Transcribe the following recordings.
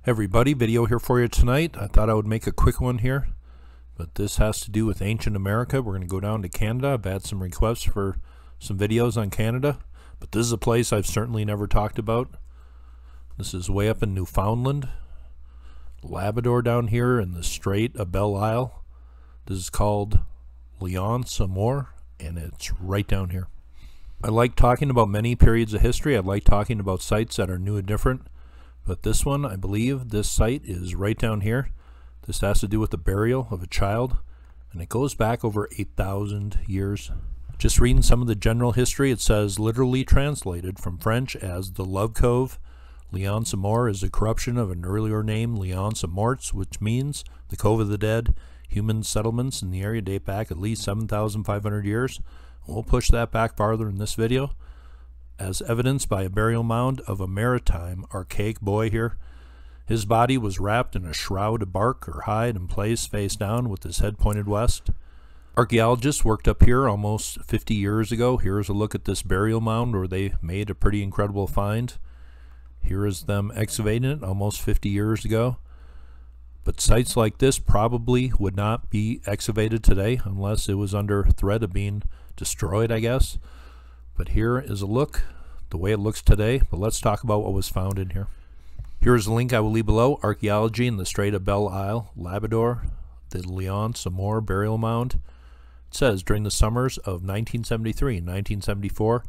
Hey everybody, video here for you tonight. I thought I would make a quick one here, but this has to do with ancient America. We're going to go down to Canada. I've had some requests for some videos on Canada, but this is a place I've certainly never talked about. This is way up in Newfoundland, Labrador down here in the Strait of Belle Isle. This is called Amour, and it's right down here. I like talking about many periods of history. I like talking about sites that are new and different. But this one, I believe this site is right down here. This has to do with the burial of a child, and it goes back over 8,000 years. Just reading some of the general history, it says, literally translated from French as the Love Cove, Amour is a corruption of an earlier name, Morts, which means the Cove of the Dead. Human settlements in the area date back at least 7,500 years. We'll push that back farther in this video, as evidenced by a burial mound of a maritime archaic boy here. His body was wrapped in a shroud of bark or hide and placed face down with his head pointed west. Archaeologists worked up here almost 50 years ago. Here's a look at this burial mound where they made a pretty incredible find. Here is them excavating it almost 50 years ago. But sites like this probably would not be excavated today unless it was under threat of being destroyed, I guess. But here is a look, the way it looks today. But let's talk about what was found in here. Here is a link I will leave below. Archaeology in the Strait of Belle Isle, Labrador, the Amour burial mound. It says, during the summers of 1973 and 1974,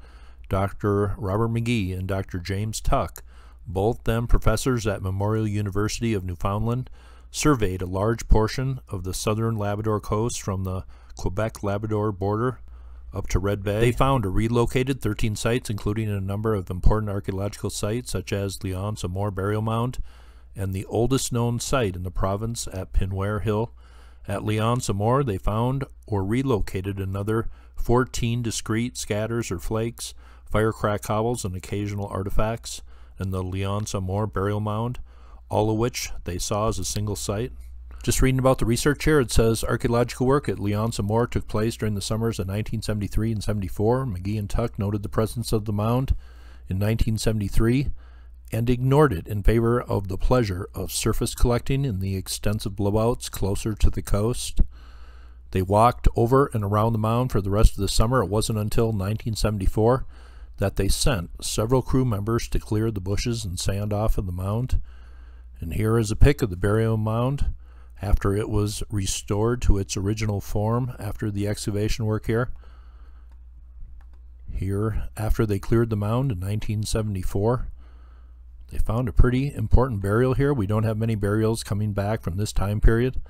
Dr. Robert McGee and Dr. James Tuck, both them professors at Memorial University of Newfoundland, surveyed a large portion of the southern Labrador coast from the Quebec-Labrador border up to Red Bay. They found or relocated 13 sites, including a number of important archaeological sites such as Amour burial mound and the oldest known site in the province at Pinware Hill. At Amour, they found or relocated another 14 discrete scatters or flakes, firecrack cobbles, and occasional artifacts in the Amour burial mound, all of which they saw as a single site. Just reading about the research here, it says archaeological work at Amour took place during the summers of 1973 and 74. McGee and Tuck noted the presence of the mound in 1973 and ignored it in favor of the pleasure of surface collecting in the extensive blowouts closer to the coast. They walked over and around the mound for the rest of the summer. It wasn't until 1974 that they sent several crew members to clear the bushes and sand off of the mound. And here is a pic of the burial mound after it was restored to its original form after the excavation work here. Here, after they cleared the mound in 1974, they found a pretty important burial here. We don't have many burials coming back from this time period. It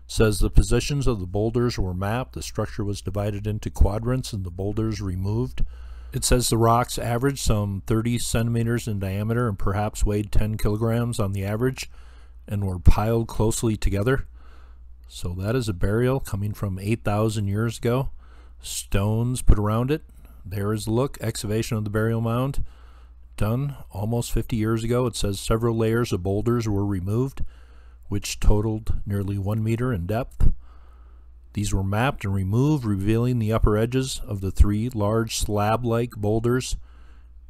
says the positions of the boulders were mapped, the structure was divided into quadrants, and the boulders removed. It says the rocks averaged some 30 centimeters in diameter and perhaps weighed 10 kilograms on the average, and were piled closely together. So that is a burial coming from 8,000 years ago. Stones put around it. There is the look. Excavation of the burial mound done almost 50 years ago. It says several layers of boulders were removed, which totaled nearly 1 meter in depth. These were mapped and removed, revealing the upper edges of the three large slab-like boulders,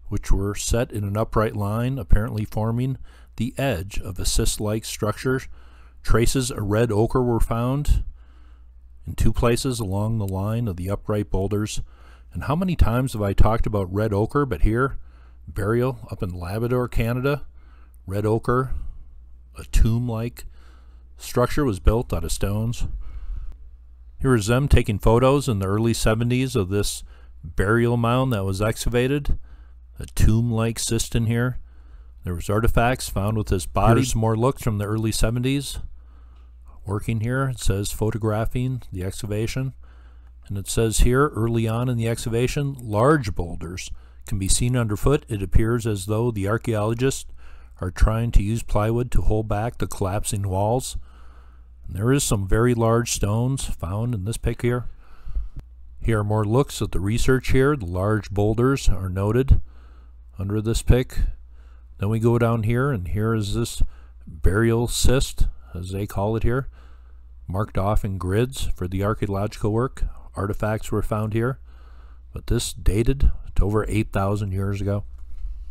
which were set in an upright line, apparently forming the edge of a Cist-like structure. Traces of red ochre were found in 2 places along the line of the upright boulders. And how many times have I talked about red ochre? But here, burial up in Labrador, Canada, red ochre, a tomb-like structure was built out of stones. Here is them taking photos in the early 70s of this burial mound that was excavated. A tomb-like Cist in here. There was artifacts found with this body. Here's some more looks from the early 70s. Working here, it says photographing the excavation. And it says here, early on in the excavation, large boulders can be seen underfoot. It appears as though the archaeologists are trying to use plywood to hold back the collapsing walls. And there is some very large stones found in this pic here. Here are more looks at the research here. The large boulders are noted under this pic. Then we go down here, and here is this burial Cist, as they call it here, marked off in grids for the archaeological work. Artifacts were found here, but this dated to over 8,000 years ago.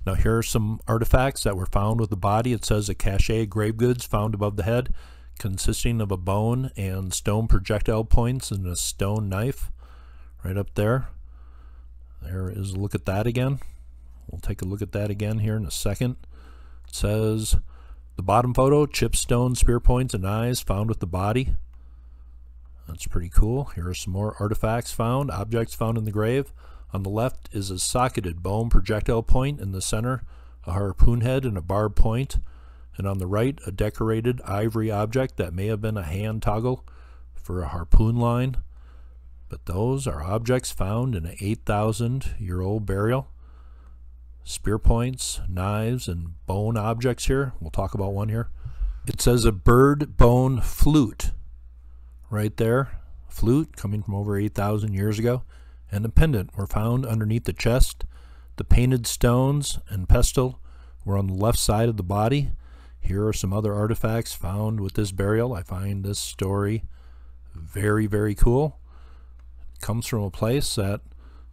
Now here are some artifacts that were found with the body. It says a cache of grave goods found above the head, consisting of a bone and stone projectile points and a stone knife right up there. There is a look at that again. We'll take a look at that again here in a second. It says the bottom photo, chipped stone spear points and eyes found with the body. That's pretty cool. Here are some more artifacts found, objects found in the grave. On the left is a socketed bone projectile point, in the center a harpoon head and a barbed point, and on the right a decorated ivory object that may have been a hand toggle for a harpoon line. But those are objects found in an 8,000-year-old burial. Spear points, knives, and bone objects here. We'll talk about one here. It says a bird bone flute right there. Flute coming from over 8,000 years ago. And a pendant were found underneath the chest. The painted stones and pestle were on the left side of the body. Here are some other artifacts found with this burial. I find this story very, very cool. It comes from a place that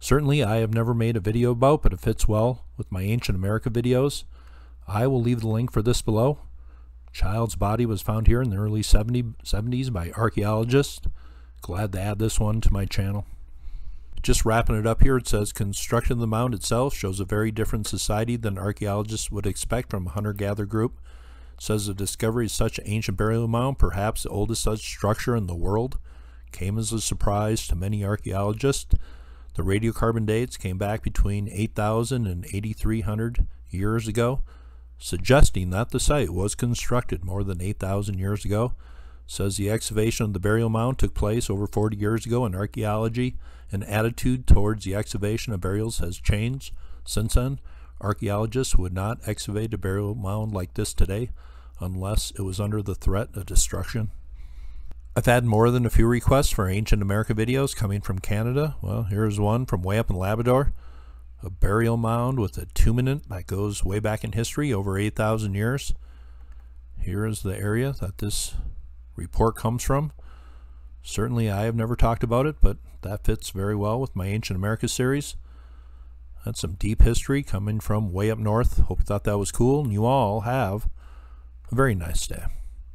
certainly I have never made a video about, but it fits well with my Ancient America videos. I will leave the link for this below. Child's body was found here in the early 70s by archaeologists. Glad to add this one to my channel. Just wrapping it up here, it says construction of the mound itself shows a very different society than archaeologists would expect from a hunter-gatherer group. It says the discovery of such an ancient burial mound, perhaps the oldest such structure in the world, came as a surprise to many archaeologists. The radiocarbon dates came back between 8,000 and 8,300 years ago, suggesting that the site was constructed more than 8,000 years ago. It says the excavation of the burial mound took place over 40 years ago, and archaeology and attitude towards the excavation of burials has changed since then. Archaeologists would not excavate a burial mound like this today unless it was under the threat of destruction. I've had more than a few requests for Ancient America videos coming from Canada. Well, here's one from way up in Labrador. A burial mound with a tuminant that goes way back in history, over 8,000 years. Here is the area that this report comes from. Certainly I have never talked about it, but that fits very well with my Ancient America series. That's some deep history coming from way up north. Hope you thought that was cool, and you all have a very nice day.